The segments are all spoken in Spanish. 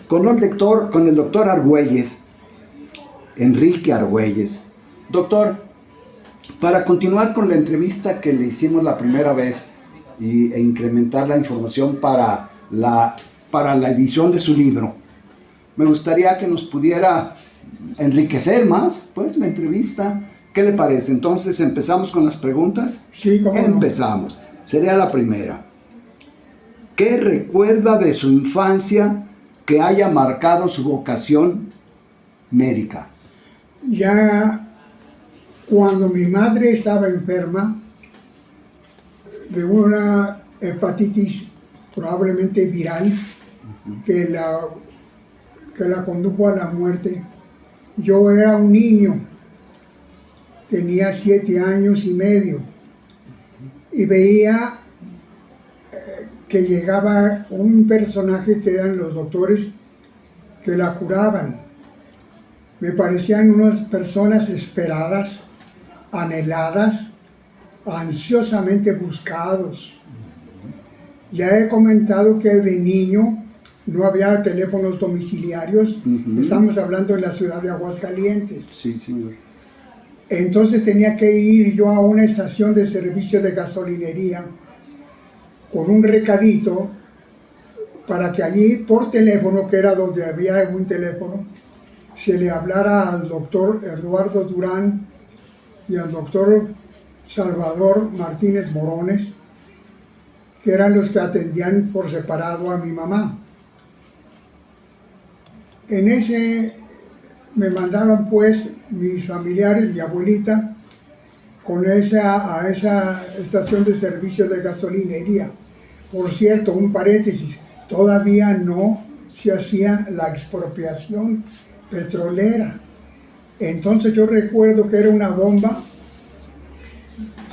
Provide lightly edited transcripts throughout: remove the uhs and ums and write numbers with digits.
con el doctor Argüelles, Enrique Argüelles. Doctor, para continuar con la entrevista que le hicimos la primera vez e incrementar la información para la edición de su libro, me gustaría que nos pudiera enriquecer más, pues, la entrevista. ¿Qué le parece? Entonces, ¿empezamos con las preguntas? Sí, cómo no. Empezamos. Sería la primera. ¿Qué recuerda de su infancia que haya marcado su vocación médica? Ya cuando mi madre estaba enferma de una hepatitis probablemente viral que la condujo a la muerte, yo era un niño, tenía 7 años y medio, y veía que llegaba un personaje que eran los doctores que la curaban. Me parecían unas personas esperadas, anheladas, ansiosamente buscados. Ya he comentado que de niño no había teléfonos domiciliarios, estamos hablando de la ciudad de Aguascalientes. Sí, señor. Entonces tenía que ir yo a una estación de servicio de gasolinería con un recadito para que allí por teléfono, que era donde había un teléfono, se le hablara al doctor Eduardo Durán y al doctor Salvador Martínez Morones, que eran los que atendían por separado a mi mamá. En ese me mandaban pues mis familiares, mi abuelita, a esa estación de servicio de gasolinería. Por cierto, un paréntesis, todavía no se hacía la expropiación petrolera. Entonces yo recuerdo que era una bomba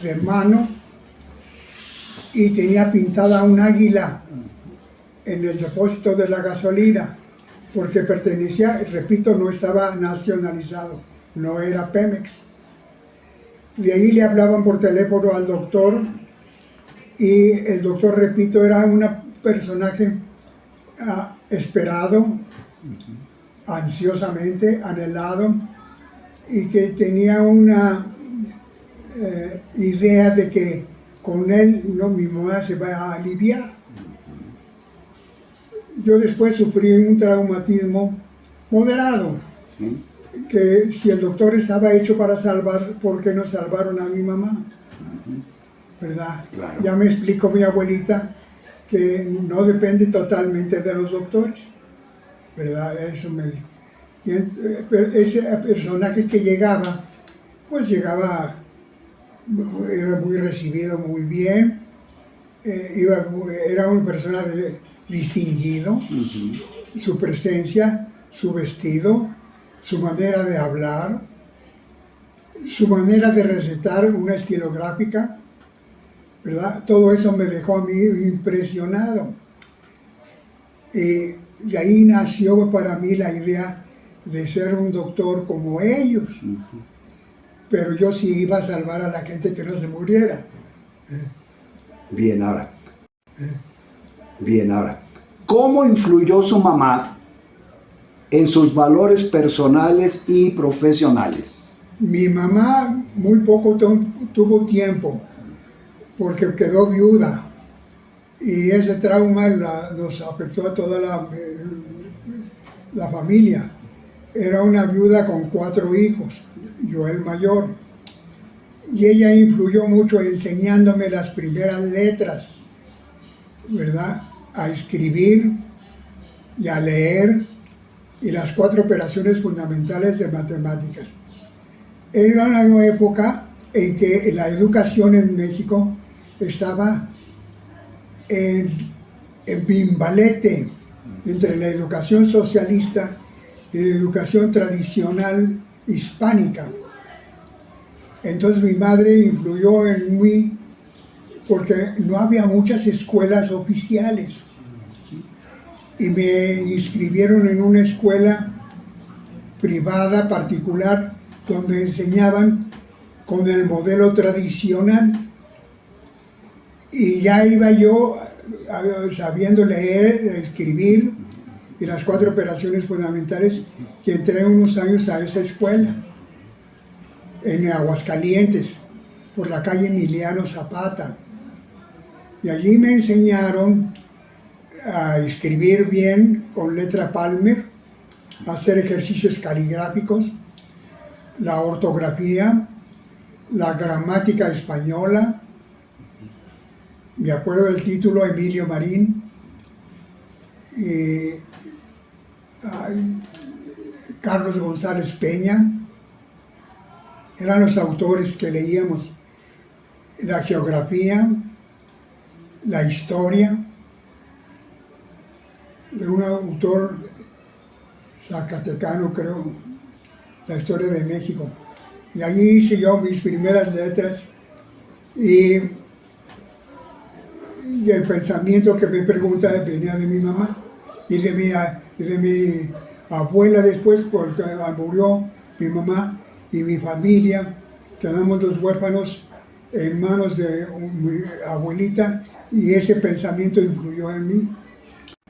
de mano y tenía pintada un águila en el depósito de la gasolina, porque pertenecía, repito, no estaba nacionalizado, no era Pemex. De ahí le hablaban por teléfono al doctor y el doctor, repito, era un personaje esperado, ansiosamente anhelado, y que tenía una idea de que con él mi mamá se va a aliviar. Yo después sufrí un traumatismo moderado, ¿sí? Que si el doctor estaba hecho para salvar, ¿por qué no salvaron a mi mamá? ¿Verdad? Claro. Ya me explicó mi abuelita que no depende totalmente de los doctores, ¿verdad? Eso me dijo. Pero ese personaje que llegaba, pues llegaba, era muy recibido muy bien, era una persona distinguido, su presencia, su vestido, su manera de hablar, su manera de recetar una estilográfica, ¿verdad? Todo eso me dejó a mí impresionado. Y ahí nació para mí la idea de ser un doctor como ellos. Pero yo sí iba a salvar a la gente que no se muriera. Bien, ahora, ¿cómo influyó su mamá en sus valores personales y profesionales? Mi mamá muy poco tuvo tiempo, porque quedó viuda, y ese trauma nos afectó a toda la familia. Era una viuda con 4 hijos, yo el mayor, y ella influyó mucho enseñándome las primeras letras, ¿verdad? A escribir y a leer, y las 4 operaciones fundamentales de matemáticas. Era una época en que la educación en México estaba en bimbalete entre la educación socialista y la educación tradicional hispánica. Entonces mi madre influyó en mí porque no había muchas escuelas oficiales y me inscribieron en una escuela privada, particular, donde enseñaban con el modelo tradicional, y ya iba yo sabiendo leer, escribir, y las 4 operaciones fundamentales, y entré unos años a esa escuela, en Aguascalientes, por la calle Emiliano Zapata. Y allí me enseñaron a escribir bien con letra Palmer, a hacer ejercicios caligráficos, la ortografía, la gramática española. Me acuerdo del título, Emilio Marín, y Carlos González Peña, eran los autores que leíamos. La geografía, la historia, de un autor zacatecano, creo, la historia de México. Y allí hice yo mis primeras letras, y el pensamiento que me pregunta venía de mi mamá y de mi abuela después, porque murió mi mamá y mi familia. Quedamos los huérfanos en manos de mi abuelita, y ese pensamiento influyó en mí.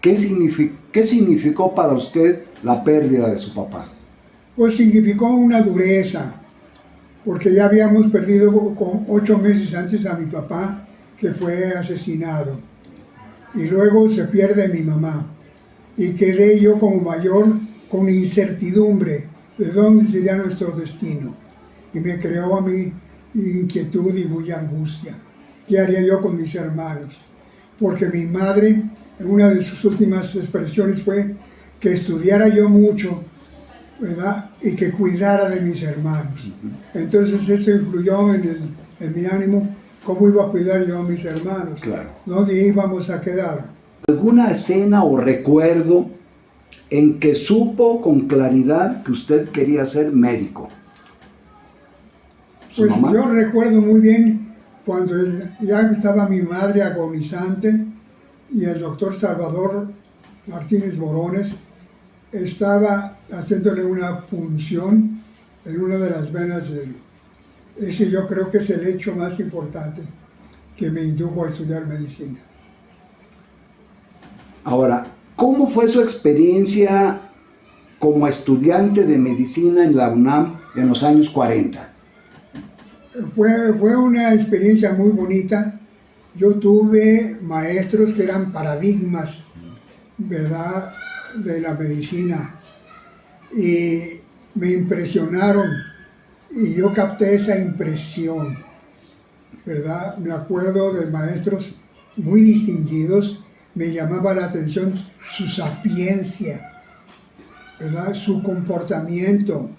¿Qué significó para usted la pérdida de su papá? Pues significó una dureza, porque ya habíamos perdido con 8 meses antes a mi papá, que fue asesinado, y luego se pierde mi mamá, y quedé yo como mayor con incertidumbre de dónde sería nuestro destino, y me creó a mí inquietud y mucha angustia. ¿Qué haría yo con mis hermanos? Porque mi madre, en una de sus últimas expresiones, fue que estudiara yo mucho, ¿verdad? Y que cuidara de mis hermanos. Entonces eso influyó en mi ánimo, cómo iba a cuidar yo a mis hermanos. Claro. ¿Dónde íbamos a quedar? ¿Alguna escena o recuerdo en que supo con claridad que usted quería ser médico? Pues mamá? yo recuerdo muy bien cuando ya estaba mi madre agonizante, y el doctor Salvador Martínez Morones estaba haciéndole una punción en una de las venas de él. Ese yo creo que es el hecho más importante que me indujo a estudiar medicina. Ahora, ¿cómo fue su experiencia como estudiante de medicina en la UNAM en los años 40? Fue una experiencia muy bonita. Yo tuve maestros que eran paradigmas, ¿verdad?, de la medicina, y me impresionaron, y yo capté esa impresión, ¿verdad? Me acuerdo de maestros muy distinguidos. Me llamaba la atención su sapiencia, ¿verdad?, su comportamiento,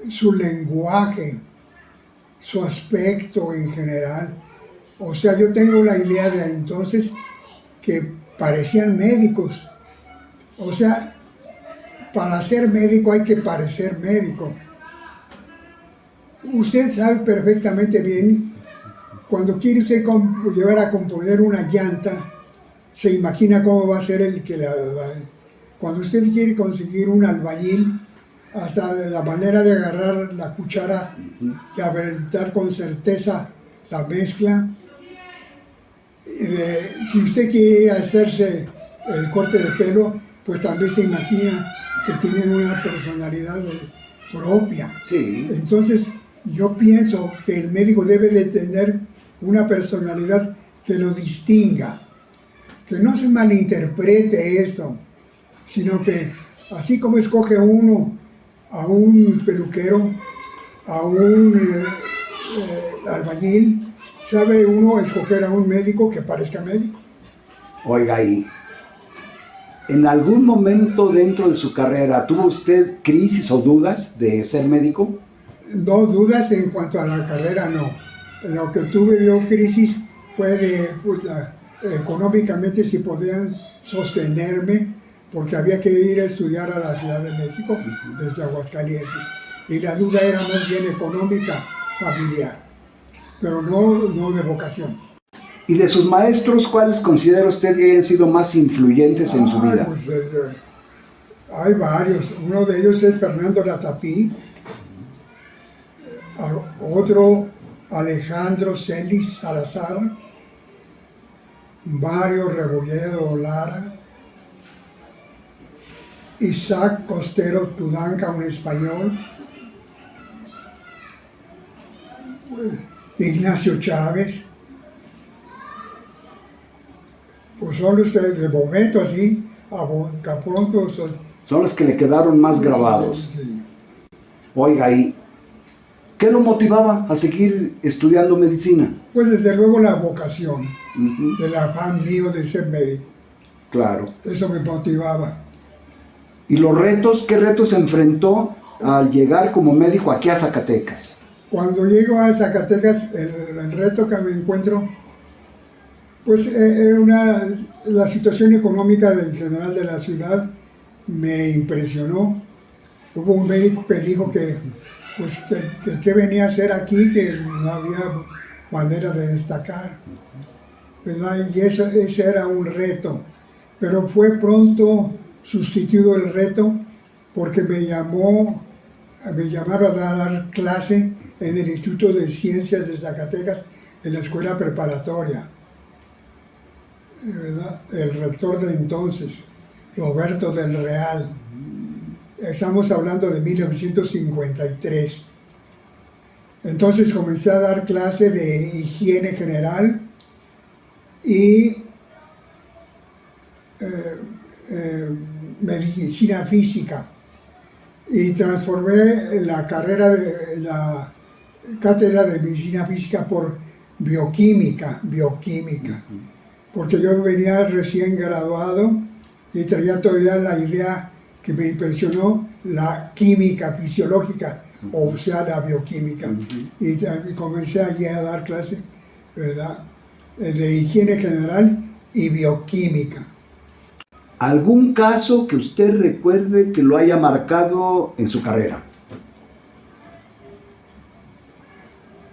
su lenguaje, su aspecto en general. O sea, yo tengo la idea de entonces que parecían médicos. O sea, para ser médico hay que parecer médico. Usted sabe perfectamente bien, cuando quiere usted llevar a componer una llanta, se imagina cómo va a ser el que la va. Cuando usted quiere conseguir un albañil, hasta de la manera de agarrar la cuchara y aventar con certeza la mezcla. Si usted quiere hacerse el corte de pelo, pues también se imagina que tienen una personalidad propia. Sí. Entonces, yo pienso que el médico debe de tener una personalidad que lo distinga, que no se malinterprete esto, sino que así como escoge uno a un peluquero, a un albañil, sabe uno escoger a un médico que parezca médico. Oiga, ¿y en algún momento dentro de su carrera tuvo usted crisis o dudas de ser médico? No, dudas en cuanto a la carrera, no. Lo que tuve yo crisis fue de, pues, económicamente, si podían sostenerme, porque había que ir a estudiar a la Ciudad de México desde Aguascalientes. Y la duda era más bien económica, familiar, pero no de vocación. ¿Y de sus maestros, cuáles considera usted que hayan sido más influyentes en su vida? Pues, hay varios. Uno de ellos es Fernando Latapí, otro Alejandro Celis Salazar, Mario Rebolledo Lara, Isaac Costero Tudanca, un español, Ignacio Chávez, pues son los que de momento así, a pronto Son los que le quedaron más grabados. Sí. Oiga, ¿y qué lo motivaba a seguir estudiando medicina? Pues desde luego la vocación, Ujú. el afán mío de ser médico, Claro. eso me motivaba. ¿Y los retos? ¿Qué retos se enfrentó al llegar como médico aquí a Zacatecas? Cuando llego a Zacatecas, el reto que me encuentro, pues era la situación económica en general de la ciudad me impresionó. Hubo un médico que dijo que venía a hacer aquí, que no había manera de destacar, ¿verdad? Y ese era un reto, pero fue pronto sustituido el reto porque me llamaron a dar clase en el Instituto de Ciencias de Zacatecas, en la escuela preparatoria, ¿verdad? El rector de entonces, Roberto del Real. Estamos hablando de 1953. Entonces comencé a dar clase de higiene general y medicina física. Y transformé la cátedra de medicina física por bioquímica, porque yo venía recién graduado y traía todavía la idea que me impresionó, la química fisiológica, o sea, la bioquímica. Y comencé allí a dar clases, ¿verdad?, de higiene general y bioquímica. ¿Algún caso que usted recuerde que lo haya marcado en su carrera?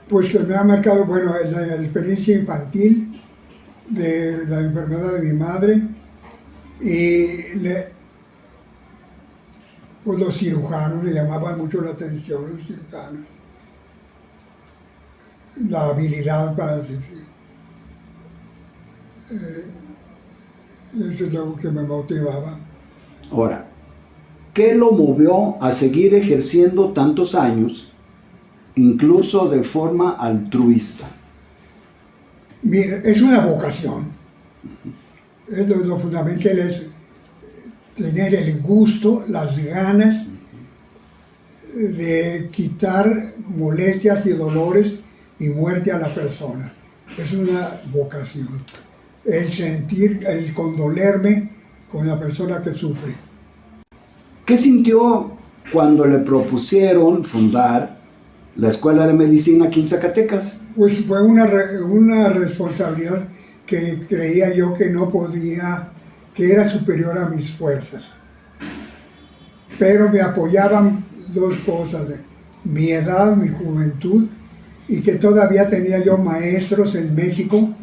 Pues que me ha marcado, bueno, la experiencia infantil de la enfermedad de mi madre y pues los cirujanos, le llamaban mucho la atención los cirujanos, la habilidad para decir. Eso es algo que me motivaba. Ahora, ¿qué lo movió a seguir ejerciendo tantos años, incluso de forma altruista? Mira, es una vocación. Lo fundamental es tener el gusto, las ganas de quitar molestias y dolores y muerte a la persona. Es una vocación. El sentir, el condolerme con la persona que sufre. ¿Qué sintió cuando le propusieron fundar la Escuela de Medicina aquí en Zacatecas? Pues fue una responsabilidad que creía yo que no podía, que era superior a mis fuerzas. Pero me apoyaban dos cosas, mi edad, mi juventud, y que todavía tenía yo maestros en México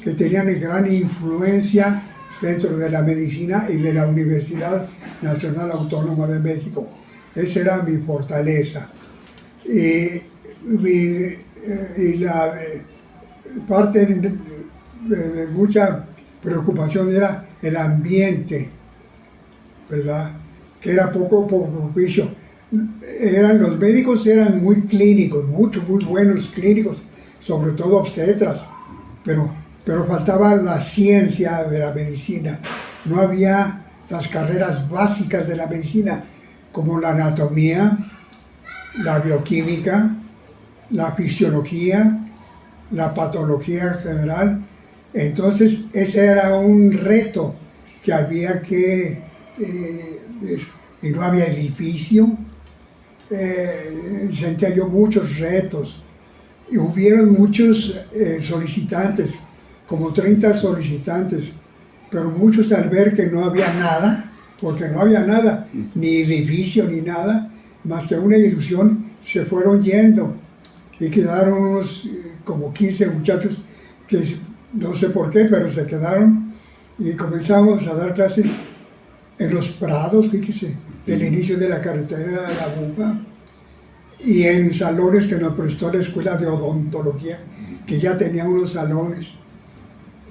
que tenían gran influencia dentro de la medicina y de la Universidad Nacional Autónoma de México. Esa era mi fortaleza. Y la parte de mucha preocupación era el ambiente, ¿verdad?, que era poco propicio. Los médicos eran muy clínicos, muy buenos clínicos, sobre todo obstetras, pero faltaba la ciencia de la medicina. No había las carreras básicas de la medicina, como la anatomía, la bioquímica, la fisiología, la patología general. Entonces ese era un reto que había que, y no había edificio. Sentía yo muchos retos y hubieron muchos solicitantes, como 30 solicitantes, pero muchos al ver que no había nada, porque no había nada, ni edificio ni nada, más que una ilusión, se fueron yendo y quedaron unos como 15 muchachos que no sé por qué, pero se quedaron y comenzamos a dar clases en los prados, fíjese, del inicio de la carretera de la Buga, y en salones que nos prestó la Escuela de Odontología, que ya tenía unos salones,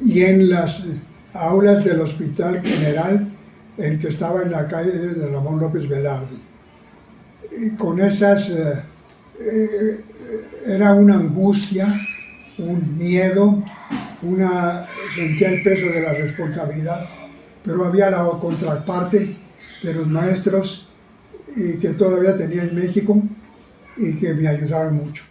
y en las aulas del Hospital General el que estaba en la calle de Ramón López Velarde. Y con esas, era una angustia, un miedo, sentía el peso de la responsabilidad, pero había la contraparte de los maestros y que todavía tenía en México y que me ayudaron mucho.